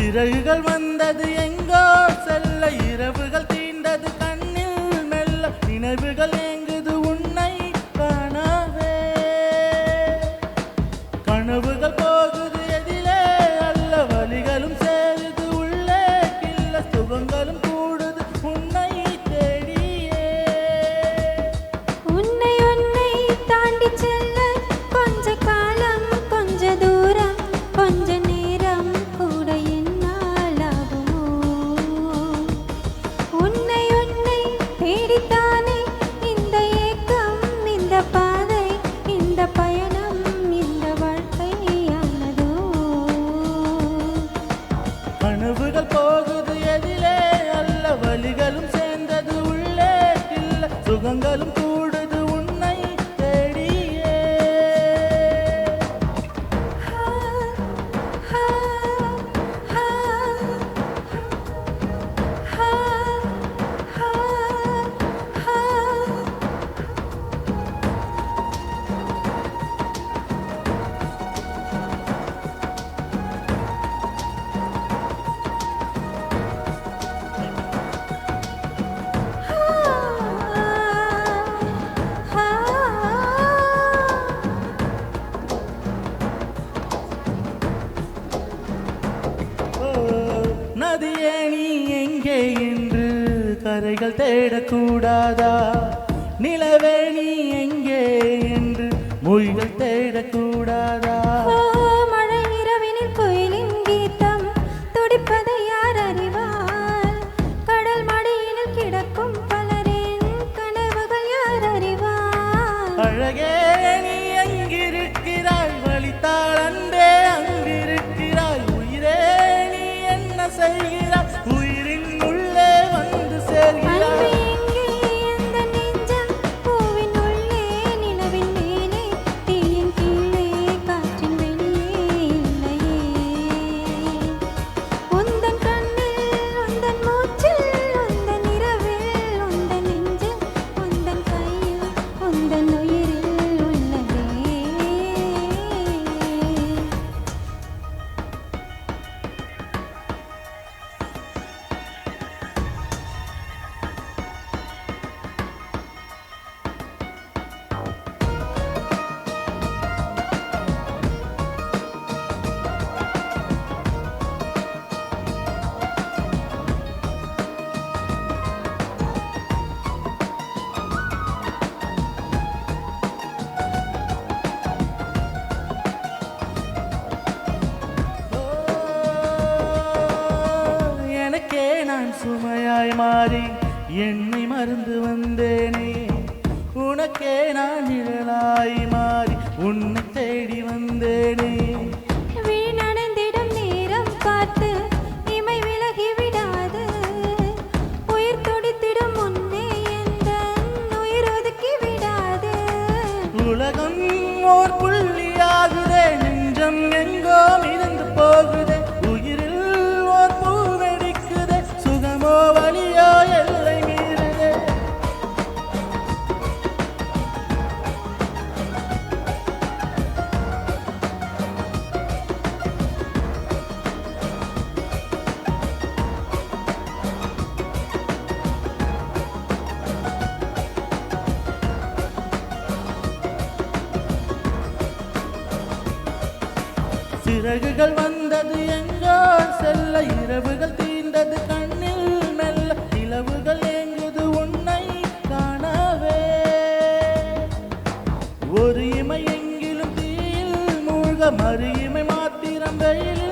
சிறகுகள் வந்தது எங்கோ செல்ல இரவுகள் தீண்டது கண்ணில் மெல்ல நினைவுகள் ஏங்குது உன்னை காணவே கனவுகள் போகுது எதிலே அல்ல வலிகளும் சேருது உள்ளே கில்ல சுகங்களும் கூடுது உன்னை தேடியே உன்னை தாண்டி செல்ல கொஞ்ச காலம் கொஞ்ச தூரம் கொஞ்ச நேரம் கூட என்னால் ஆகுமோ உன்னை தேடித்தானே இந்த ஏக்கம் இந்த பாதை இந்த பயணம் இந்த வாழ்க்கையானதோ கனவுகள் போகுது எதிலே அல்ல வலிகளும் சேர்ந்தது உள்ளே இல்ல சுகங்களும் கூடுது உன்னை தேடியே நதியே நீ எங்கே என்று கரைகள் தேடக்கூடாதா நிலவே நீ எங்கே என்று மொழிகள் தேடக்கூடாதா மழை இரவினில் கோயிலின் கீதம் துடிப்பதை யார் அறிவார் கடல் மடியினில் கிடக்கும் பலரின் கனவுகள் யார் அறிவார் அழகே நீ எங்கிருக்கிறாய் வலித்தாள் அன்பே அங்கிருக்கிறாய் உயிரே நீ என்ன செய்கிறாய் உயிரின் உள்ளே வந்து சேர்கிறாய் எனக்கே நான் சுமையாய் மாறி என்னை மறந்து வந்தேனே உனக்கே நான் நிழலாய் மாறி உன்னை தேடி வந்தேனே வீணடைந்திடும் நேரம் பார்த்து இமை விலகி விடாது உயிர் துடித்திடும் முன்னே எந்த உயிர் ஒதுக்கி விடாது உலகம் ஓர் புள்ளியாகுதே நெஞ்சம் எங்கோ மிதந்து போகுதே உயிரில் ஓர் பூ வெடிக்குதே சுகமோ வலியோ எல்லை மீறுதே சிறகுகள் வந்தது எங்கோ செல்ல இரவுகள் தீண்டது கண்ணில் மெல்ல நிலவுகள் ஏங்குது உன்னை காணவே ஒரு இமை எங்கிலும் தீயில் மூழ்க மறு இமை மாத்திரம் வெயில்